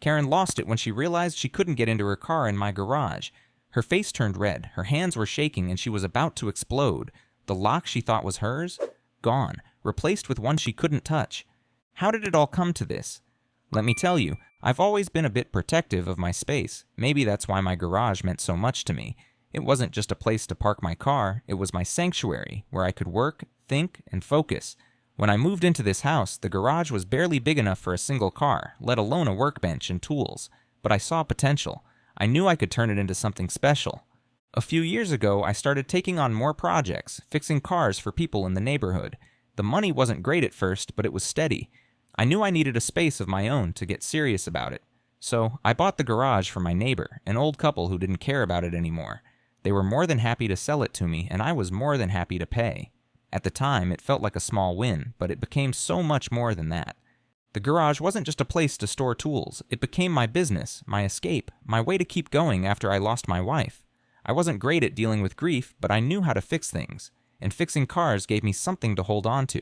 Karen lost it when she realized she couldn't get into her car in my garage. Her face turned red, her hands were shaking, and she was about to explode. The lock she thought was hers? Gone, replaced with one she couldn't touch. How did it all come to this? Let me tell you, I've always been a bit protective of my space. Maybe that's why my garage meant so much to me. It wasn't just a place to park my car, it was my sanctuary, where I could work, think, and focus. When I moved into this house, the garage was barely big enough for a single car, let alone a workbench and tools. But I saw potential. I knew I could turn it into something special. A few years ago, I started taking on more projects, fixing cars for people in the neighborhood. The money wasn't great at first, but it was steady. I knew I needed a space of my own to get serious about it. So I bought the garage from my neighbor, an old couple who didn't care about it anymore. They were more than happy to sell it to me, and I was more than happy to pay. At the time, it felt like a small win, but it became so much more than that. The garage wasn't just a place to store tools. It became my business, my escape, my way to keep going after I lost my wife. I wasn't great at dealing with grief, but I knew how to fix things, and fixing cars gave me something to hold on to.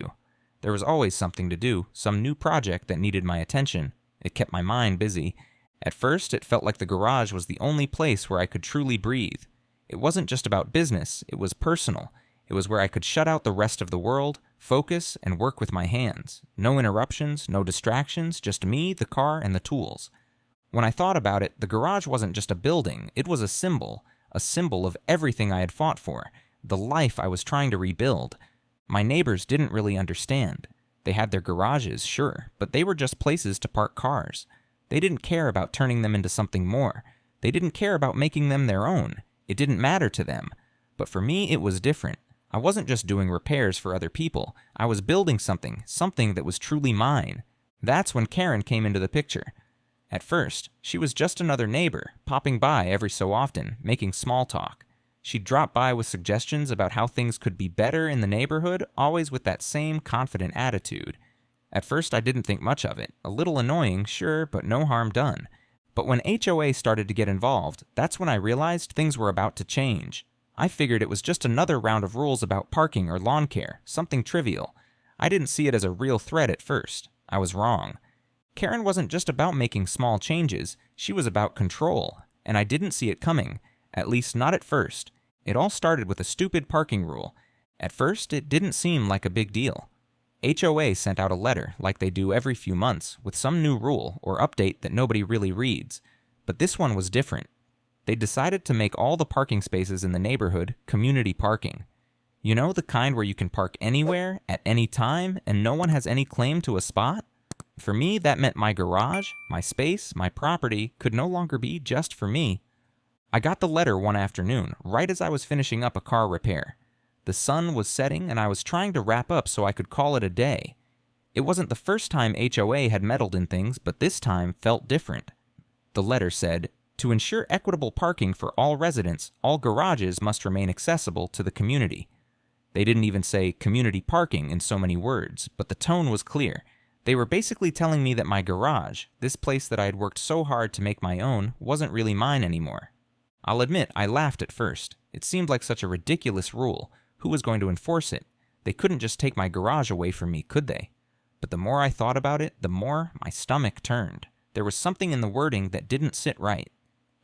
There was always something to do, some new project that needed my attention. It kept my mind busy. At first, it felt like the garage was the only place where I could truly breathe. It wasn't just about business, it was personal. It was where I could shut out the rest of the world, focus, and work with my hands. No interruptions, no distractions, just me, the car, and the tools. When I thought about it, the garage wasn't just a building, it was a symbol of everything I had fought for, the life I was trying to rebuild. My neighbors didn't really understand. They had their garages, sure, but they were just places to park cars. They didn't care about turning them into something more. They didn't care about making them their own. It didn't matter to them. But for me, it was different. I wasn't just doing repairs for other people. I was building something that was truly mine. That's when Karen came into the picture. At first, she was just another neighbor, popping by every so often, making small talk. She'd drop by with suggestions about how things could be better in the neighborhood, always with that same confident attitude. At first, I didn't think much of it. A little annoying, sure, but no harm done. But when HOA started to get involved, that's when I realized things were about to change. I figured it was just another round of rules about parking or lawn care, something trivial. I didn't see it as a real threat at first. I was wrong. Karen wasn't just about making small changes, she was about control, and I didn't see it coming, at least not at first. It all started with a stupid parking rule. At first, it didn't seem like a big deal. HOA sent out a letter, like they do every few months, with some new rule or update that nobody really reads. But this one was different. They decided to make all the parking spaces in the neighborhood community parking. You know, the kind where you can park anywhere, at any time, and no one has any claim to a spot? For me, that meant my garage, my space, my property could no longer be just for me. I got the letter one afternoon, right as I was finishing up a car repair. The sun was setting and I was trying to wrap up so I could call it a day. It wasn't the first time HOA had meddled in things, but this time felt different. The letter said, "To ensure equitable parking for all residents, all garages must remain accessible to the community." They didn't even say community parking in so many words, but the tone was clear. They were basically telling me that my garage, this place that I had worked so hard to make my own, wasn't really mine anymore. I'll admit, I laughed at first. It seemed like such a ridiculous rule. Who was going to enforce it? They couldn't just take my garage away from me, could they? But the more I thought about it, the more my stomach turned. There was something in the wording that didn't sit right.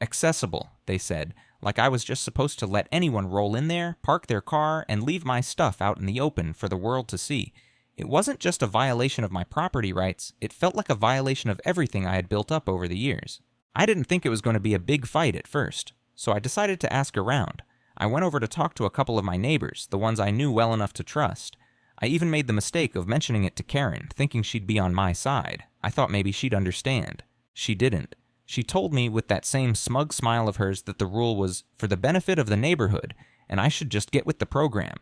Accessible, they said, like I was just supposed to let anyone roll in there, park their car, and leave my stuff out in the open for the world to see. It wasn't just a violation of my property rights, it felt like a violation of everything I had built up over the years. I didn't think it was going to be a big fight at first, so I decided to ask around. I went over to talk to a couple of my neighbors, the ones I knew well enough to trust. I even made the mistake of mentioning it to Karen, thinking she'd be on my side. I thought maybe she'd understand. She didn't. She told me with that same smug smile of hers that the rule was for the benefit of the neighborhood, and I should just get with the program.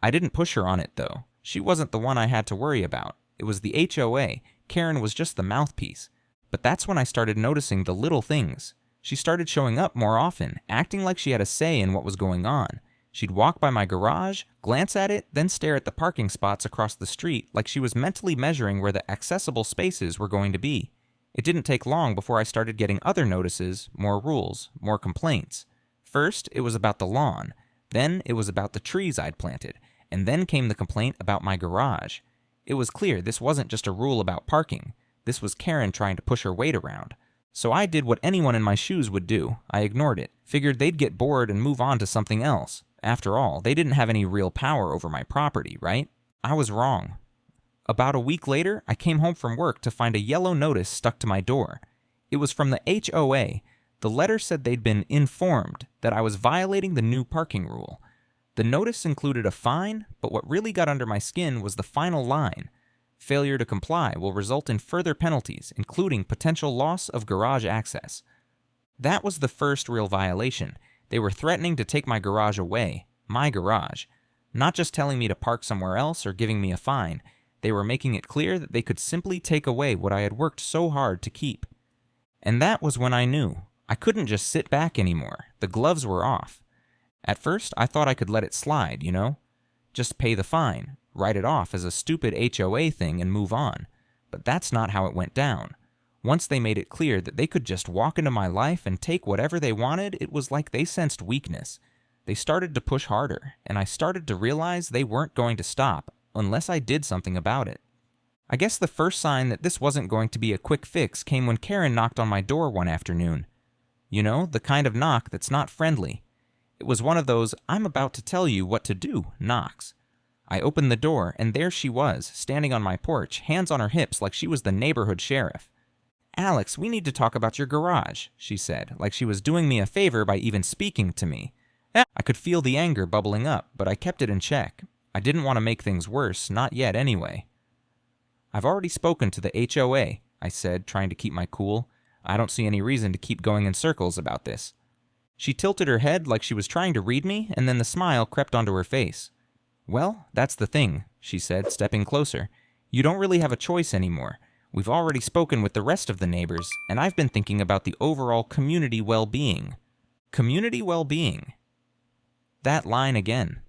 I didn't push her on it, though. She wasn't the one I had to worry about. It was the HOA. Karen was just the mouthpiece. But that's when I started noticing the little things. She started showing up more often, acting like she had a say in what was going on. She'd walk by my garage, glance at it, then stare at the parking spots across the street like she was mentally measuring where the accessible spaces were going to be. It didn't take long before I started getting other notices, more rules, more complaints. First, it was about the lawn. Then, it was about the trees I'd planted. And then came the complaint about my garage. It was clear this wasn't just a rule about parking. This was Karen trying to push her weight around. So I did what anyone in my shoes would do. I ignored it, figured they'd get bored and move on to something else. After all, they didn't have any real power over my property, right? I was wrong. About a week later, I came home from work to find a yellow notice stuck to my door. It was from the HOA. The letter said they'd been informed that I was violating the new parking rule. The notice included a fine, but what really got under my skin was the final line. Failure to comply will result in further penalties, including potential loss of garage access. That was the first real violation. They were threatening to take my garage away, my garage. Not just telling me to park somewhere else or giving me a fine. They were making it clear that they could simply take away what I had worked so hard to keep. And that was when I knew. I couldn't just sit back anymore. The gloves were off. At first, I thought I could let it slide, you know? Just pay the fine, write it off as a stupid HOA thing and move on. But that's not how it went down. Once they made it clear that they could just walk into my life and take whatever they wanted, it was like they sensed weakness. They started to push harder, and I started to realize they weren't going to stop unless I did something about it. I guess the first sign that this wasn't going to be a quick fix came when Karen knocked on my door one afternoon. You know, the kind of knock that's not friendly. It was one of those "I'm about to tell you what to do" knocks. I opened the door, and there she was, standing on my porch, hands on her hips like she was the neighborhood sheriff. "Alex, we need to talk about your garage," she said, like she was doing me a favor by even speaking to me. I could feel the anger bubbling up, but I kept it in check. I didn't want to make things worse, not yet anyway. "I've already spoken to the HOA," I said, trying to keep my cool. "I don't see any reason to keep going in circles about this." She tilted her head like she was trying to read me, and then the smile crept onto her face. "Well, that's the thing," she said, stepping closer. "You don't really have a choice anymore. We've already spoken with the rest of the neighbors, and I've been thinking about the overall community well-being." Community well-being. That line again.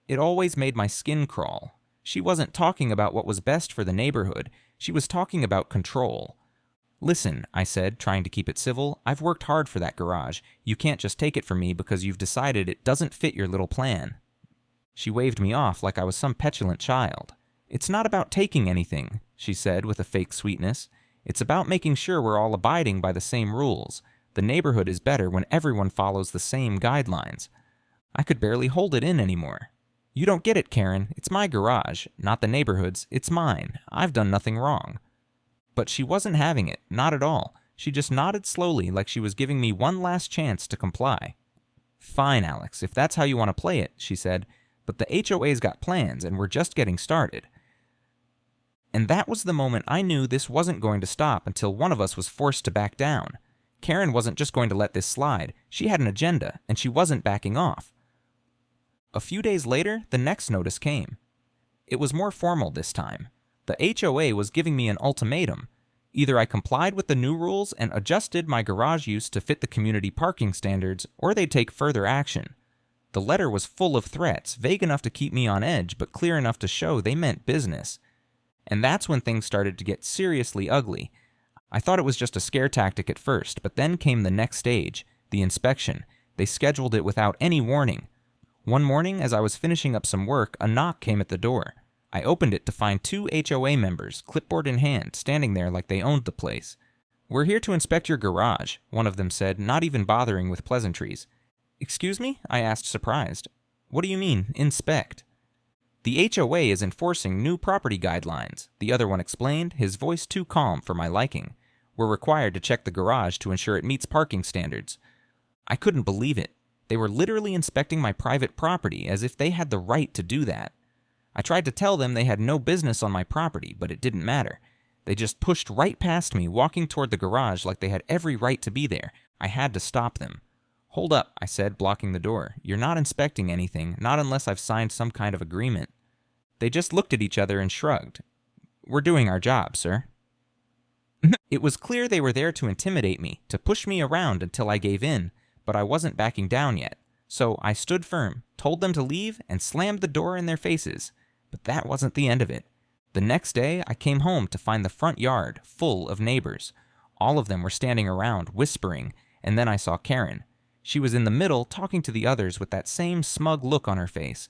It always made my skin crawl. She wasn't talking about what was best for the neighborhood. She was talking about control. "Listen," I said, trying to keep it civil, "I've worked hard for that garage. You can't just take it from me because you've decided it doesn't fit your little plan." She waved me off like I was some petulant child. "It's not about taking anything," she said with a fake sweetness. "It's about making sure we're all abiding by the same rules. The neighborhood is better when everyone follows the same guidelines." I could barely hold it in anymore. "You don't get it, Karen. It's my garage, not the neighborhood's. It's mine. I've done nothing wrong." But she wasn't having it, not at all. She just nodded slowly like she was giving me one last chance to comply. "Fine, Alex, if that's how you want to play it," she said, "but the HOA's got plans and we're just getting started." And that was the moment I knew this wasn't going to stop until one of us was forced to back down. Karen wasn't just going to let this slide. She had an agenda, and she wasn't backing off. A few days later, the next notice came. It was more formal this time. The HOA was giving me an ultimatum. Either I complied with the new rules and adjusted my garage use to fit the community parking standards, or they'd take further action. The letter was full of threats, vague enough to keep me on edge, but clear enough to show they meant business. And that's when things started to get seriously ugly. I thought it was just a scare tactic at first, but then came the next stage, the inspection. They scheduled it without any warning. One morning, as I was finishing up some work, a knock came at the door. I opened it to find 2 HOA members, clipboard in hand, standing there like they owned the place. "We're here to inspect your garage," one of them said, not even bothering with pleasantries. "Excuse me?" I asked, surprised. "What do you mean, inspect?" "The HOA is enforcing new property guidelines," the other one explained, his voice too calm for my liking. "We're required to check the garage to ensure it meets parking standards." I couldn't believe it. They were literally inspecting my private property as if they had the right to do that. I tried to tell them they had no business on my property, but it didn't matter. They just pushed right past me, walking toward the garage like they had every right to be there. I had to stop them. "Hold up," I said, blocking the door. "You're not inspecting anything, not unless I've signed some kind of agreement." They just looked at each other and shrugged. "We're doing our job, sir." It was clear they were there to intimidate me, to push me around until I gave in, but I wasn't backing down yet. So I stood firm, told them to leave, and slammed the door in their faces. But that wasn't the end of it. The next day, I came home to find the front yard full of neighbors. All of them were standing around, whispering, and then I saw Karen. She was in the middle, talking to the others with that same smug look on her face.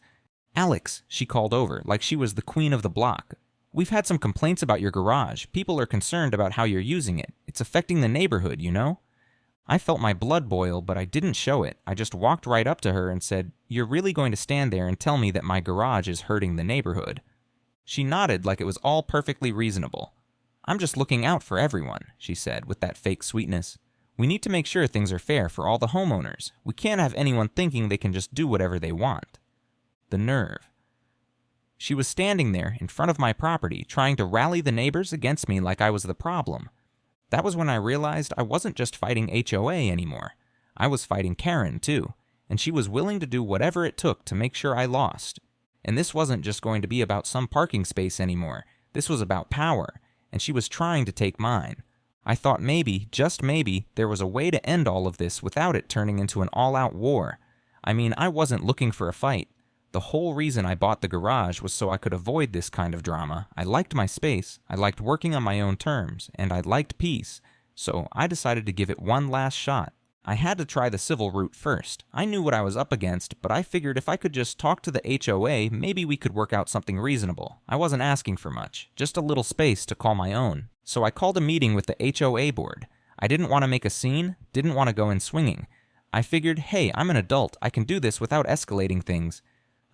"Alex," she called over, like she was the queen of the block. We've had some complaints about your garage. People are concerned about how you're using it. It's affecting the neighborhood, you know? I felt my blood boil, but I didn't show it. I just walked right up to her and said, "You're really going to stand there and tell me that my garage is hurting the neighborhood?" She nodded like it was all perfectly reasonable. "I'm just looking out for everyone," she said with that fake sweetness. "We need to make sure things are fair for all the homeowners. We can't have anyone thinking they can just do whatever they want." The nerve. She was standing there in front of my property, trying to rally the neighbors against me like I was the problem. That was when I realized I wasn't just fighting HOA anymore. I was fighting Karen, too, and she was willing to do whatever it took to make sure I lost. And this wasn't just going to be about some parking space anymore. This was about power, and she was trying to take mine. I thought maybe, just maybe, there was a way to end all of this without it turning into an all-out war. I mean, I wasn't looking for a fight. The whole reason I bought the garage was so I could avoid this kind of drama. I liked my space, I liked working on my own terms, and I liked peace. So I decided to give it one last shot. I had to try the civil route first. I knew what I was up against, but I figured if I could just talk to the HOA, maybe we could work out something reasonable. I wasn't asking for much, just a little space to call my own. So I called a meeting with the HOA board. I didn't want to make a scene, didn't want to go in swinging. I figured, hey, I'm an adult, I can do this without escalating things.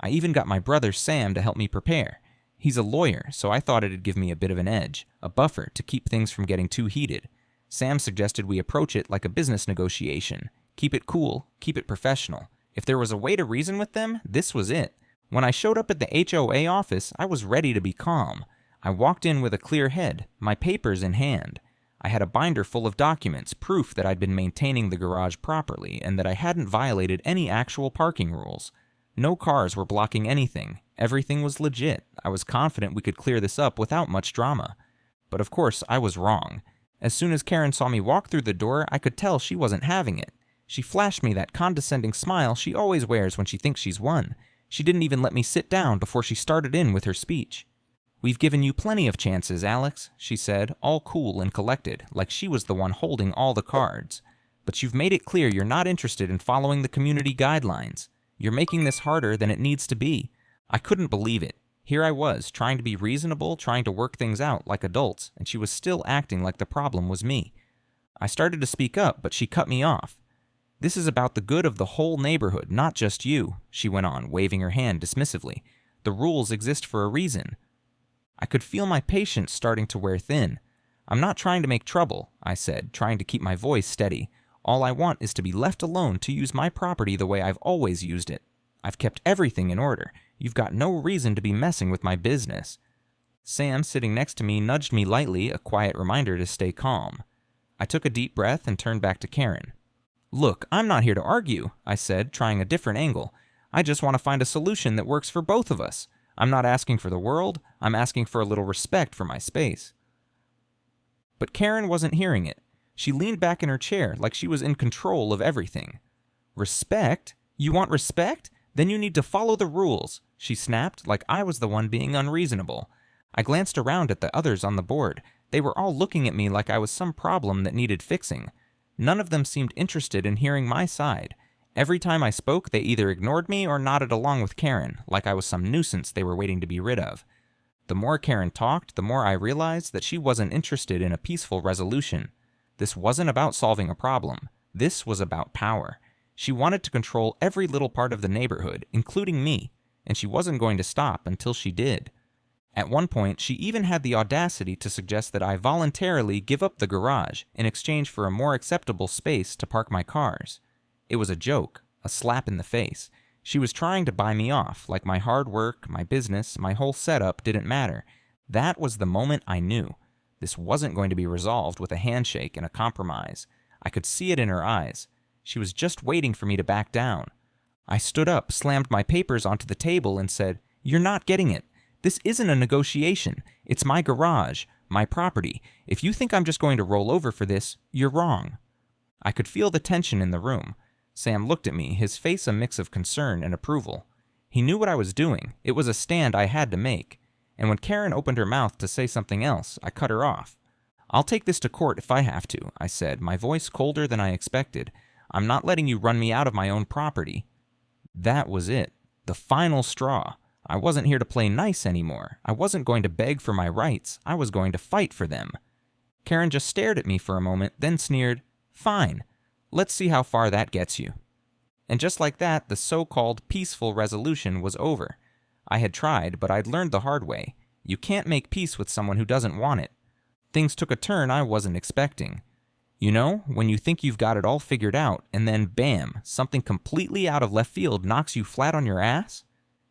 I even got my brother Sam to help me prepare. He's a lawyer, so I thought it'd give me a bit of an edge, a buffer to keep things from getting too heated. Sam suggested we approach it like a business negotiation. Keep it cool, keep it professional. If there was a way to reason with them, this was it. When I showed up at the HOA office, I was ready to be calm. I walked in with a clear head, my papers in hand. I had a binder full of documents, proof that I'd been maintaining the garage properly and that I hadn't violated any actual parking rules. No cars were blocking anything. Everything was legit. I was confident we could clear this up without much drama. But of course, I was wrong. As soon as Karen saw me walk through the door, I could tell she wasn't having it. She flashed me that condescending smile she always wears when she thinks she's won. She didn't even let me sit down before she started in with her speech. "We've given you plenty of chances, Alex," she said, all cool and collected, like she was the one holding all the cards. "But you've made it clear you're not interested in following the community guidelines. You're making this harder than it needs to be." I couldn't believe it. Here I was, trying to be reasonable, trying to work things out like adults, and she was still acting like the problem was me. I started to speak up, but she cut me off. "This is about the good of the whole neighborhood, not just you," she went on, waving her hand dismissively. "The rules exist for a reason." I could feel my patience starting to wear thin. "I'm not trying to make trouble," I said, trying to keep my voice steady. "All I want is to be left alone to use my property the way I've always used it. I've kept everything in order. You've got no reason to be messing with my business." Sam, sitting next to me, nudged me lightly, a quiet reminder to stay calm. I took a deep breath and turned back to Karen. "Look, I'm not here to argue," I said, trying a different angle. "I just want to find a solution that works for both of us. I'm not asking for the world. I'm asking for a little respect for my space." But Karen wasn't hearing it. She leaned back in her chair like she was in control of everything. "Respect? You want respect? Then you need to follow the rules," she snapped, like I was the one being unreasonable. I glanced around at the others on the board. They were all looking at me like I was some problem that needed fixing. None of them seemed interested in hearing my side. Every time I spoke, they either ignored me or nodded along with Karen, like I was some nuisance they were waiting to be rid of. The more Karen talked, the more I realized that she wasn't interested in a peaceful resolution. This wasn't about solving a problem. This was about power. She wanted to control every little part of the neighborhood, including me, and she wasn't going to stop until she did. At one point, she even had the audacity to suggest that I voluntarily give up the garage in exchange for a more acceptable space to park my cars. It was a joke, a slap in the face. She was trying to buy me off, like my hard work, my business, my whole setup didn't matter. That was the moment I knew. This wasn't going to be resolved with a handshake and a compromise. I could see it in her eyes. She was just waiting for me to back down. I stood up, slammed my papers onto the table, and said, "You're not getting it. This isn't a negotiation. It's my garage, my property. If you think I'm just going to roll over for this, you're wrong." I could feel the tension in the room. Sam looked at me, his face a mix of concern and approval. He knew what I was doing. It was a stand I had to make. And when Karen opened her mouth to say something else, I cut her off. "I'll take this to court if I have to," I said, my voice colder than I expected. "I'm not letting you run me out of my own property." That was it. The final straw. I wasn't here to play nice anymore. I wasn't going to beg for my rights. I was going to fight for them. Karen just stared at me for a moment, then sneered, "Fine. Let's see how far that gets you." And just like that, the so-called peaceful resolution was over. I had tried, but I'd learned the hard way. You can't make peace with someone who doesn't want it. Things took a turn I wasn't expecting. You know, when you think you've got it all figured out, and then bam, something completely out of left field knocks you flat on your ass?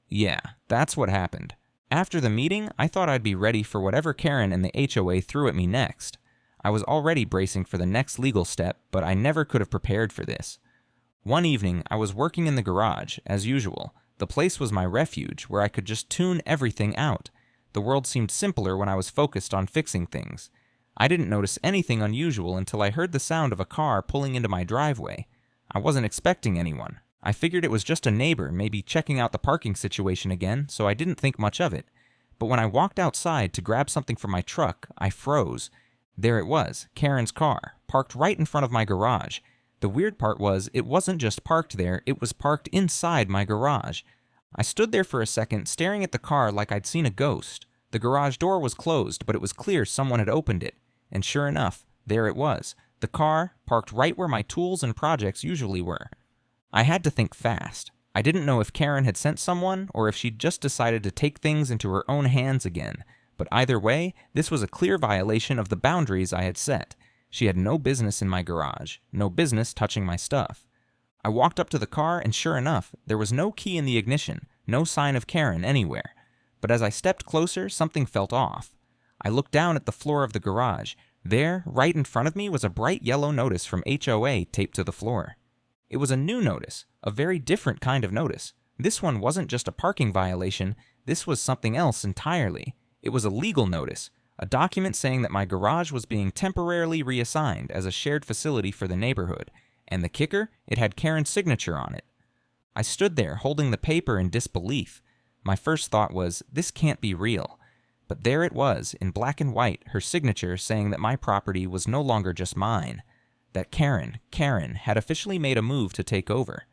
Yeah, that's what happened. After the meeting, I thought I'd be ready for whatever Karen and the HOA threw at me next. I was already bracing for the next legal step, but I never could have prepared for this. One evening, I was working in the garage, as usual. The place was my refuge, where I could just tune everything out. The world seemed simpler when I was focused on fixing things. I didn't notice anything unusual until I heard the sound of a car pulling into my driveway. I wasn't expecting anyone. I figured it was just a neighbor, maybe checking out the parking situation again, so I didn't think much of it. But when I walked outside to grab something from my truck, I froze. There it was, Karen's car, parked right in front of my garage. The weird part was, it wasn't just parked there, it was parked inside my garage. I stood there for a second, staring at the car like I'd seen a ghost. The garage door was closed, but it was clear someone had opened it. And sure enough, there it was, the car, parked right where my tools and projects usually were. I had to think fast. I didn't know if Karen had sent someone, or if she'd just decided to take things into her own hands again. But either way, this was a clear violation of the boundaries I had set. She had no business in my garage, no business touching my stuff. I walked up to the car, and sure enough, there was no key in the ignition, no sign of Karen anywhere. But as I stepped closer, something felt off. I looked down at the floor of the garage. There, right in front of me, was a bright yellow notice from HOA taped to the floor. It was a new notice, a very different kind of notice. This one wasn't just a parking violation, this was something else entirely. It was a legal notice, a document saying that my garage was being temporarily reassigned as a shared facility for the neighborhood, and the kicker, it had Karen's signature on it. I stood there holding the paper in disbelief. My first thought was, this can't be real. But there it was, in black and white, her signature saying that my property was no longer just mine. That Karen, had officially made a move to take over.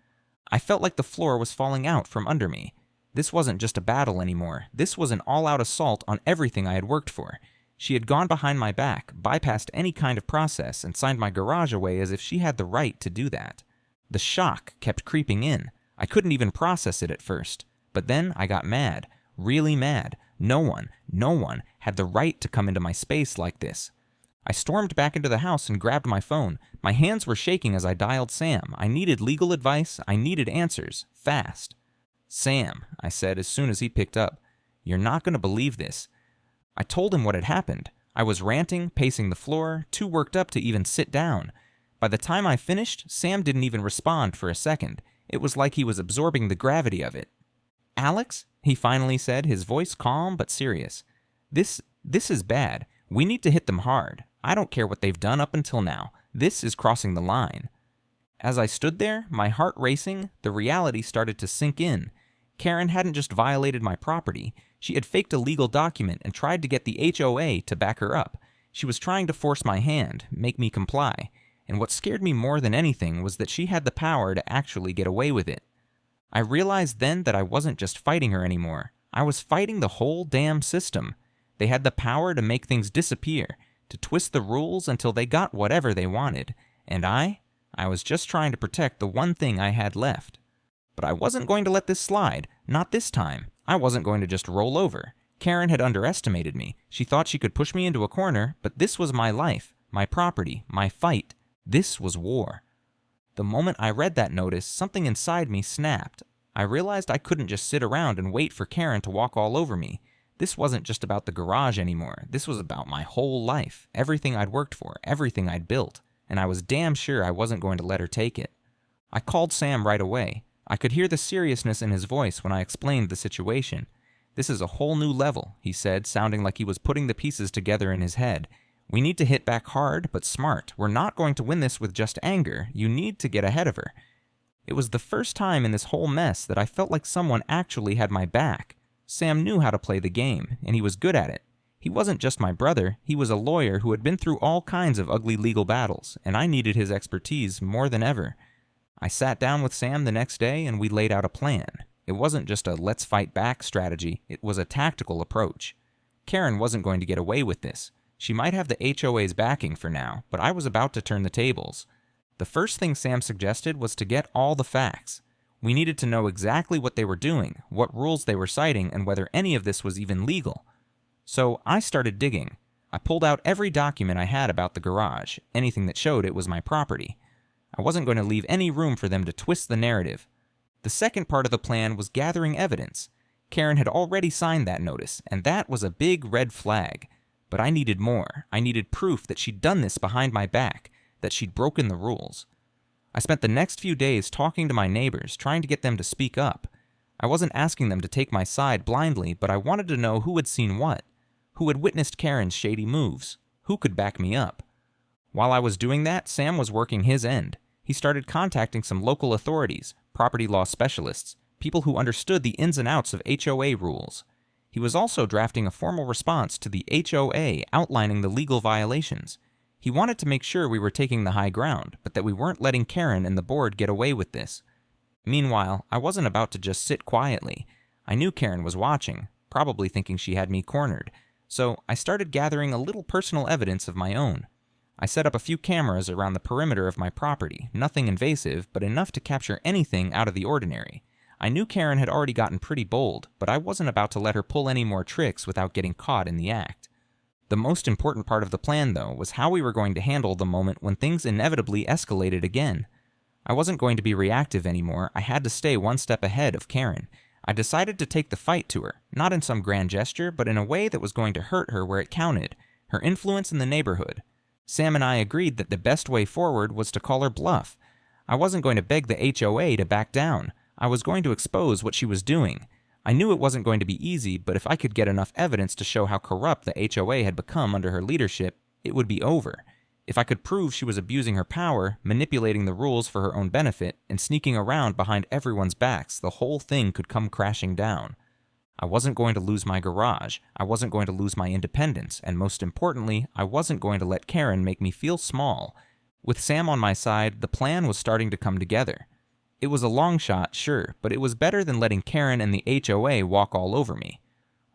I felt like the floor was falling out from under me. This wasn't just a battle anymore. This was an all-out assault on everything I had worked for. She had gone behind my back, bypassed any kind of process, and signed my garage away as if she had the right to do that. The shock kept creeping in. I couldn't even process it at first. But then I got mad, really mad. No one had the right to come into my space like this. I stormed back into the house and grabbed my phone. My hands were shaking as I dialed Sam. I needed legal advice. I needed answers. Fast. "Sam," I said as soon as he picked up, "you're not going to believe this." I told him what had happened. I was ranting, pacing the floor, too worked up to even sit down. By the time I finished, Sam didn't even respond for a second. It was like he was absorbing the gravity of it. "Alex," he finally said, his voice calm but serious. This is bad. We need to hit them hard. I don't care what they've done up until now. This is crossing the line." As I stood there, my heart racing, the reality started to sink in. Karen hadn't just violated my property. She had faked a legal document and tried to get the HOA to back her up. She was trying to force my hand, make me comply. And what scared me more than anything was that she had the power to actually get away with it. I realized then that I wasn't just fighting her anymore. I was fighting the whole damn system. They had the power to make things disappear, to twist the rules until they got whatever they wanted. And I was just trying to protect the one thing I had left. But I wasn't going to let this slide. Not this time. I wasn't going to just roll over. Karen had underestimated me. She thought she could push me into a corner, but this was my life, my property, my fight. This was war. The moment I read that notice, something inside me snapped. I realized I couldn't just sit around and wait for Karen to walk all over me. This wasn't just about the garage anymore. This was about my whole life, everything I'd worked for, everything I'd built, and I was damn sure I wasn't going to let her take it. I called Sam right away. I could hear the seriousness in his voice when I explained the situation. "This is a whole new level," he said, sounding like he was putting the pieces together in his head. "We need to hit back hard, but smart. We're not going to win this with just anger. You need to get ahead of her." It was the first time in this whole mess that I felt like someone actually had my back. Sam knew how to play the game, and he was good at it. He wasn't just my brother, he was a lawyer who had been through all kinds of ugly legal battles, and I needed his expertise more than ever. I sat down with Sam the next day and we laid out a plan. It wasn't just a let's fight back strategy, it was a tactical approach. Karen wasn't going to get away with this. She might have the HOA's backing for now, but I was about to turn the tables. The first thing Sam suggested was to get all the facts. We needed to know exactly what they were doing, what rules they were citing, and whether any of this was even legal. So I started digging. I pulled out every document I had about the garage, anything that showed it was my property. I wasn't going to leave any room for them to twist the narrative. The second part of the plan was gathering evidence. Karen had already signed that notice, and that was a big red flag. But I needed more. I needed proof that she'd done this behind my back, that she'd broken the rules. I spent the next few days talking to my neighbors, trying to get them to speak up. I wasn't asking them to take my side blindly, but I wanted to know who had seen what, who had witnessed Karen's shady moves, who could back me up. While I was doing that, Sam was working his end. He started contacting some local authorities, property law specialists, people who understood the ins and outs of HOA rules. He was also drafting a formal response to the HOA outlining the legal violations. He wanted to make sure we were taking the high ground, but that we weren't letting Karen and the board get away with this. Meanwhile, I wasn't about to just sit quietly. I knew Karen was watching, probably thinking she had me cornered, so I started gathering a little personal evidence of my own. I set up a few cameras around the perimeter of my property, nothing invasive, but enough to capture anything out of the ordinary. I knew Karen had already gotten pretty bold, but I wasn't about to let her pull any more tricks without getting caught in the act. The most important part of the plan, though, was how we were going to handle the moment when things inevitably escalated again. I wasn't going to be reactive anymore. I had to stay one step ahead of Karen. I decided to take the fight to her, not in some grand gesture, but in a way that was going to hurt her where it counted, her influence in the neighborhood. Sam and I agreed that the best way forward was to call her bluff. I wasn't going to beg the HOA to back down. I was going to expose what she was doing. I knew it wasn't going to be easy, but if I could get enough evidence to show how corrupt the HOA had become under her leadership, it would be over. If I could prove she was abusing her power, manipulating the rules for her own benefit, and sneaking around behind everyone's backs, the whole thing could come crashing down. I wasn't going to lose my garage, I wasn't going to lose my independence, and most importantly, I wasn't going to let Karen make me feel small. With Sam on my side, the plan was starting to come together. It was a long shot, sure, but it was better than letting Karen and the HOA walk all over me.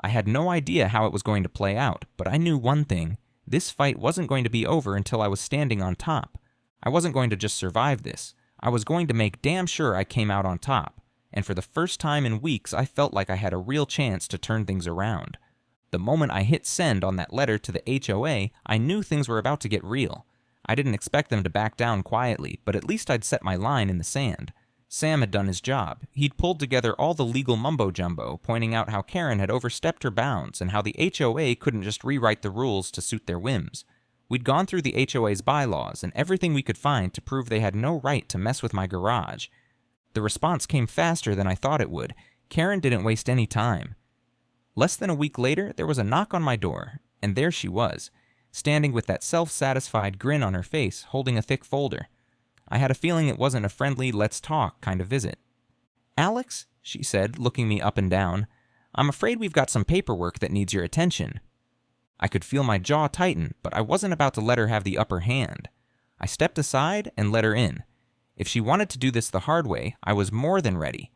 I had no idea how it was going to play out, but I knew one thing. This fight wasn't going to be over until I was standing on top. I wasn't going to just survive this. I was going to make damn sure I came out on top. And for the first time in weeks, I felt like I had a real chance to turn things around. The moment I hit send on that letter to the HOA, I knew things were about to get real. I didn't expect them to back down quietly, but at least I'd set my line in the sand. Sam had done his job. He'd pulled together all the legal mumbo-jumbo, pointing out how Karen had overstepped her bounds and how the HOA couldn't just rewrite the rules to suit their whims. We'd gone through the HOA's bylaws and everything we could find to prove they had no right to mess with my garage. The response came faster than I thought it would. Karen didn't waste any time. Less than a week later, there was a knock on my door, and there she was, standing with that self-satisfied grin on her face, holding a thick folder. I had a feeling it wasn't a friendly, let's talk kind of visit. "Alex," she said, looking me up and down, "I'm afraid we've got some paperwork that needs your attention." I could feel my jaw tighten, but I wasn't about to let her have the upper hand. I stepped aside and let her in. If she wanted to do this the hard way, I was more than ready.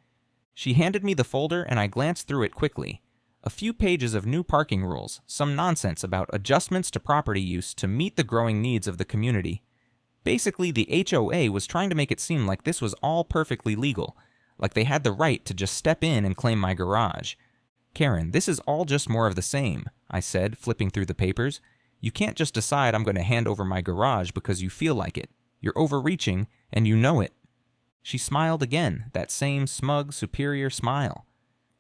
She handed me the folder and I glanced through it quickly. A few pages of new parking rules, some nonsense about adjustments to property use to meet the growing needs of the community. Basically, the HOA was trying to make it seem like this was all perfectly legal, like they had the right to just step in and claim my garage. "Karen, this is all just more of the same," I said, flipping through the papers. "You can't just decide I'm going to hand over my garage because you feel like it. You're overreaching, and you know it." She smiled again, that same smug, superior smile.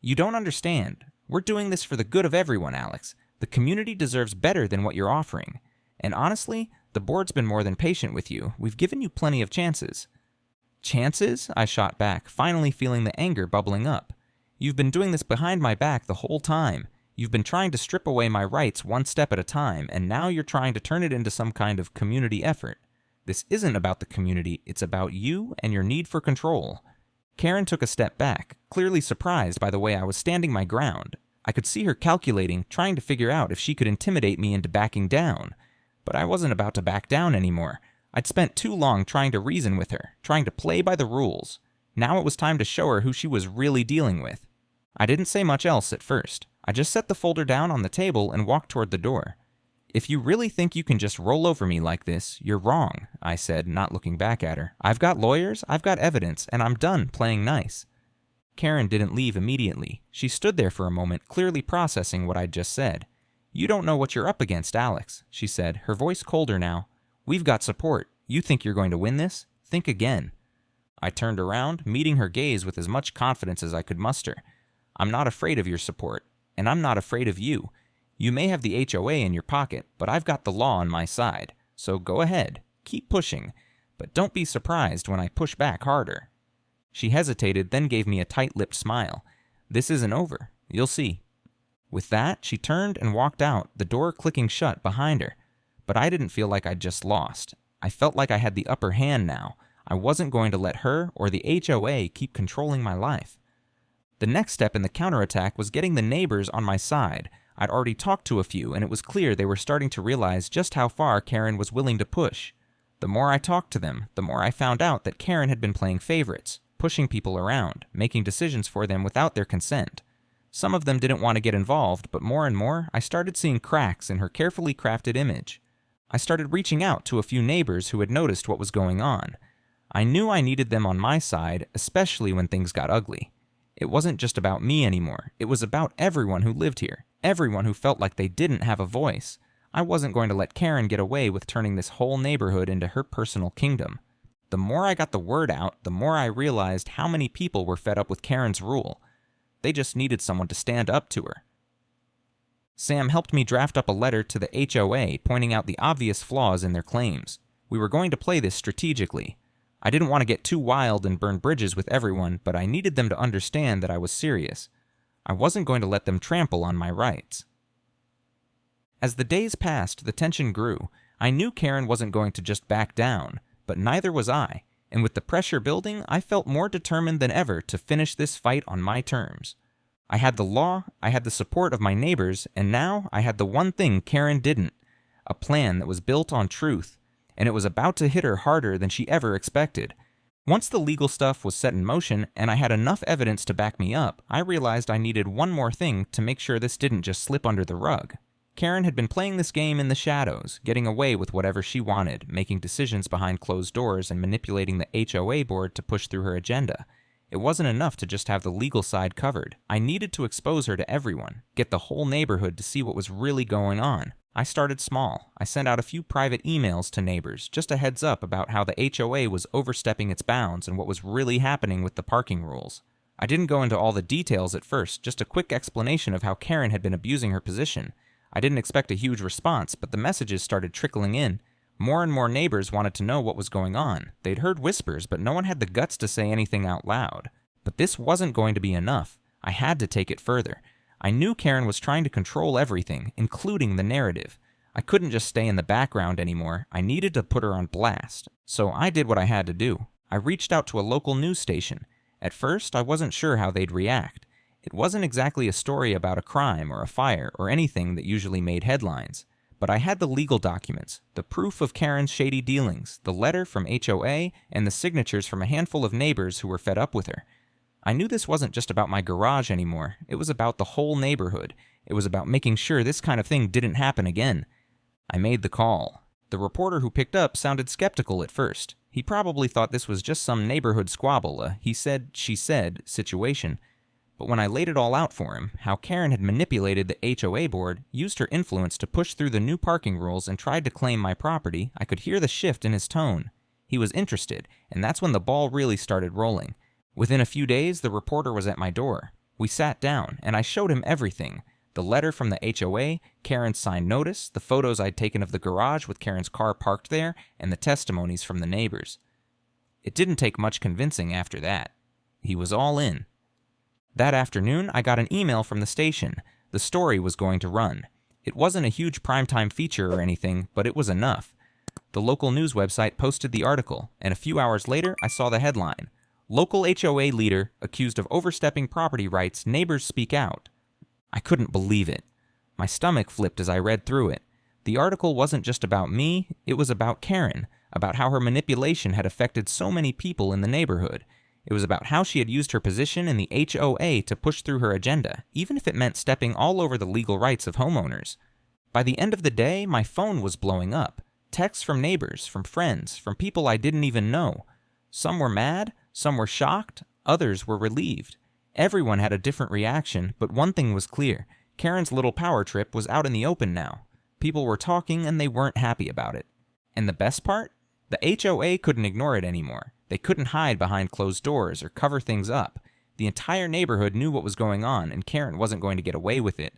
"You don't understand. We're doing this for the good of everyone, Alex. The community deserves better than what you're offering. And honestly, the board's been more than patient with you. We've given you plenty of chances." "Chances?" I shot back, finally feeling the anger bubbling up. "You've been doing this behind my back the whole time. You've been trying to strip away my rights one step at a time, and now you're trying to turn it into some kind of community effort. This isn't about the community, it's about you and your need for control." Karen took a step back, clearly surprised by the way I was standing my ground. I could see her calculating, trying to figure out if she could intimidate me into backing down. But I wasn't about to back down anymore. I'd spent too long trying to reason with her, trying to play by the rules. Now it was time to show her who she was really dealing with. I didn't say much else at first. I just set the folder down on the table and walked toward the door. "If you really think you can just roll over me like this, you're wrong," I said, not looking back at her. "I've got lawyers, I've got evidence, and I'm done playing nice." Karen didn't leave immediately. She stood there for a moment, clearly processing what I'd just said. "You don't know what you're up against, Alex," she said, her voice colder now. "We've got support. You think you're going to win this? Think again." I turned around, meeting her gaze with as much confidence as I could muster. "I'm not afraid of your support, and I'm not afraid of you. You may have the HOA in your pocket, but I've got the law on my side. So go ahead, keep pushing, but don't be surprised when I push back harder." She hesitated, then gave me a tight-lipped smile. "This isn't over. You'll see." With that, she turned and walked out, the door clicking shut behind her. But I didn't feel like I'd just lost. I felt like I had the upper hand now. I wasn't going to let her or the HOA keep controlling my life. The next step in the counterattack was getting the neighbors on my side. I'd already talked to a few, and it was clear they were starting to realize just how far Karen was willing to push. The more I talked to them, the more I found out that Karen had been playing favorites, pushing people around, making decisions for them without their consent. Some of them didn't want to get involved, but more and more, I started seeing cracks in her carefully crafted image. I started reaching out to a few neighbors who had noticed what was going on. I knew I needed them on my side, especially when things got ugly. It wasn't just about me anymore. It was about everyone who lived here, everyone who felt like they didn't have a voice. I wasn't going to let Karen get away with turning this whole neighborhood into her personal kingdom. The more I got the word out, the more I realized how many people were fed up with Karen's rule. They just needed someone to stand up to her. Sam helped me draft up a letter to the HOA pointing out the obvious flaws in their claims. We were going to play this strategically. I didn't want to get too wild and burn bridges with everyone, but I needed them to understand that I was serious. I wasn't going to let them trample on my rights. As the days passed, the tension grew. I knew Karen wasn't going to just back down, but neither was I, and with the pressure building, I felt more determined than ever to finish this fight on my terms. I had the law, I had the support of my neighbors, and now I had the one thing Karen didn't, a plan that was built on truth, and it was about to hit her harder than she ever expected. Once the legal stuff was set in motion and I had enough evidence to back me up, I realized I needed one more thing to make sure this didn't just slip under the rug. Karen had been playing this game in the shadows, getting away with whatever she wanted, making decisions behind closed doors and manipulating the HOA board to push through her agenda. It wasn't enough to just have the legal side covered. I needed to expose her to everyone, get the whole neighborhood to see what was really going on. I started small. I sent out a few private emails to neighbors, just a heads up about how the HOA was overstepping its bounds and what was really happening with the parking rules. I didn't go into all the details at first, just a quick explanation of how Karen had been abusing her position. I didn't expect a huge response, but the messages started trickling in. More and more neighbors wanted to know what was going on. They'd heard whispers, but no one had the guts to say anything out loud. But this wasn't going to be enough. I had to take it further. I knew Karen was trying to control everything, including the narrative. I couldn't just stay in the background anymore. I needed to put her on blast. So I did what I had to do. I reached out to a local news station. At first, I wasn't sure how they'd react. It wasn't exactly a story about a crime or a fire or anything that usually made headlines. But I had the legal documents, the proof of Karen's shady dealings, the letter from HOA, and the signatures from a handful of neighbors who were fed up with her. I knew this wasn't just about my garage anymore. It was about the whole neighborhood. It was about making sure this kind of thing didn't happen again. I made the call. The reporter who picked up sounded skeptical at first. He probably thought this was just some neighborhood squabble, a he said, she said situation. But when I laid it all out for him, how Karen had manipulated the HOA board, used her influence to push through the new parking rules and tried to claim my property, I could hear the shift in his tone. He was interested, and that's when the ball really started rolling. Within a few days, the reporter was at my door. We sat down, and I showed him everything. The letter from the HOA, Karen's signed notice, the photos I'd taken of the garage with Karen's car parked there, and the testimonies from the neighbors. It didn't take much convincing after that. He was all in. That afternoon, I got an email from the station. The story was going to run. It wasn't a huge primetime feature or anything, but it was enough. The local news website posted the article, and a few hours later, I saw the headline. Local HOA leader accused of overstepping property rights, neighbors speak out. I couldn't believe it. My stomach flipped as I read through it. The article wasn't just about me, it was about Karen, about how her manipulation had affected so many people in the neighborhood. It was about how she had used her position in the HOA to push through her agenda, even if it meant stepping all over the legal rights of homeowners. By the end of the day, my phone was blowing up. Texts from neighbors, from friends, from people I didn't even know. Some were mad, some were shocked, others were relieved. Everyone had a different reaction, but one thing was clear. Karen's little power trip was out in the open now. People were talking and they weren't happy about it. And the best part? The HOA couldn't ignore it anymore. They couldn't hide behind closed doors or cover things up. The entire neighborhood knew what was going on, and Karen wasn't going to get away with it.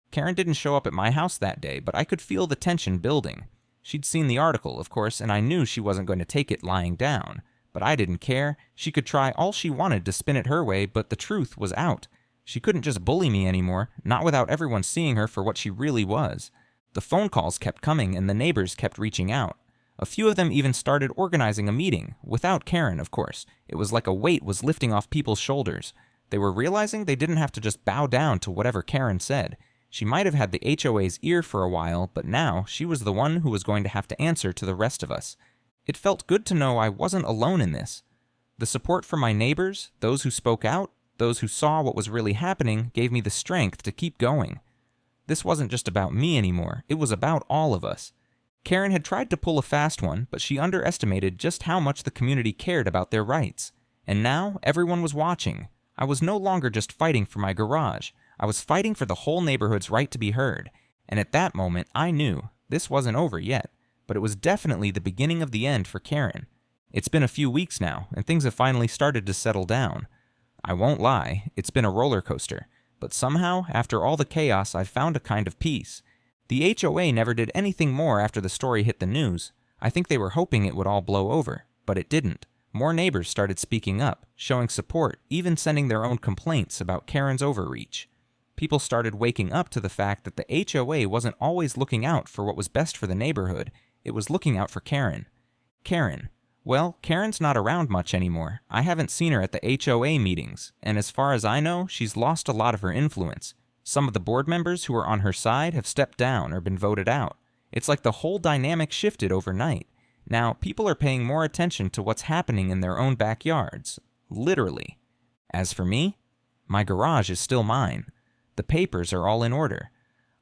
Karen didn't show up at my house that day, but I could feel the tension building. She'd seen the article, of course, and I knew she wasn't going to take it lying down. But I didn't care. She could try all she wanted to spin it her way, but the truth was out. She couldn't just bully me anymore, not without everyone seeing her for what she really was. The phone calls kept coming, and the neighbors kept reaching out. A few of them even started organizing a meeting, without Karen, of course. It was like a weight was lifting off people's shoulders. They were realizing they didn't have to just bow down to whatever Karen said. She might have had the HOA's ear for a while, but now she was the one who was going to have to answer to the rest of us. It felt good to know I wasn't alone in this. The support from my neighbors, those who spoke out, those who saw what was really happening, gave me the strength to keep going. This wasn't just about me anymore, it was about all of us. Karen had tried to pull a fast one, but she underestimated just how much the community cared about their rights. And now, everyone was watching. I was no longer just fighting for my garage. I was fighting for the whole neighborhood's right to be heard. And at that moment, I knew this wasn't over yet, but it was definitely the beginning of the end for Karen. It's been a few weeks now, and things have finally started to settle down. I won't lie, it's been a roller coaster. But somehow, after all the chaos, I've found a kind of peace. The HOA never did anything more after the story hit the news. I think they were hoping it would all blow over, but it didn't. More neighbors started speaking up, showing support, even sending their own complaints about Karen's overreach. People started waking up to the fact that the HOA wasn't always looking out for what was best for the neighborhood, it was looking out for Karen. Karen. Well, Karen's not around much anymore. I haven't seen her at the HOA meetings, and as far as I know, she's lost a lot of her influence. Some of the board members who were on her side have stepped down or been voted out. It's like the whole dynamic shifted overnight. Now, people are paying more attention to what's happening in their own backyards. Literally. As for me, my garage is still mine. The papers are all in order.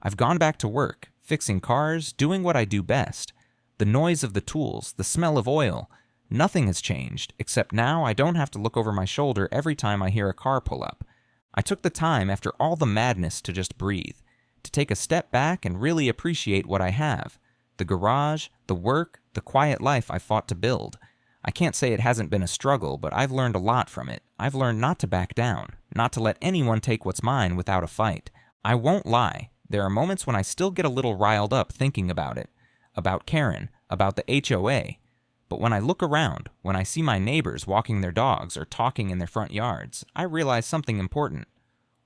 I've gone back to work, fixing cars, doing what I do best. The noise of the tools, the smell of oil, nothing has changed, except now I don't have to look over my shoulder every time I hear a car pull up. I took the time after all the madness to just breathe, to take a step back and really appreciate what I have. The garage, the work, the quiet life I fought to build. I can't say it hasn't been a struggle, but I've learned a lot from it. I've learned not to back down, not to let anyone take what's mine without a fight. I won't lie, there are moments when I still get a little riled up thinking about it. About Karen, about the HOA. But when I look around, when I see my neighbors walking their dogs or talking in their front yards, I realize something important.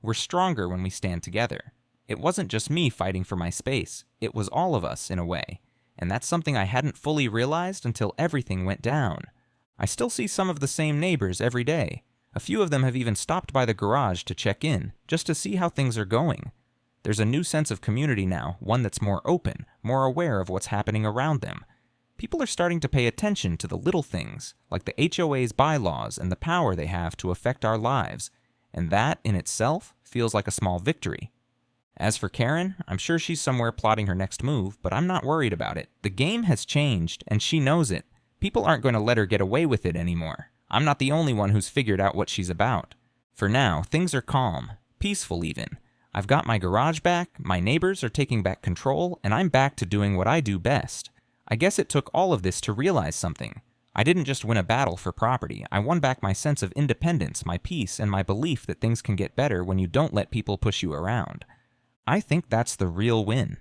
We're stronger when we stand together. It wasn't just me fighting for my space, it was all of us in a way. And that's something I hadn't fully realized until everything went down. I still see some of the same neighbors every day. A few of them have even stopped by the garage to check in, just to see how things are going. There's a new sense of community now, one that's more open, more aware of what's happening around them. People are starting to pay attention to the little things, like the HOA's bylaws and the power they have to affect our lives, and that, in itself, feels like a small victory. As for Karen, I'm sure she's somewhere plotting her next move, but I'm not worried about it. The game has changed, and she knows it. People aren't going to let her get away with it anymore. I'm not the only one who's figured out what she's about. For now, things are calm, peaceful even. I've got my garage back, my neighbors are taking back control, and I'm back to doing what I do best. I guess it took all of this to realize something. I didn't just win a battle for property, I won back my sense of independence, my peace, and my belief that things can get better when you don't let people push you around. I think that's the real win.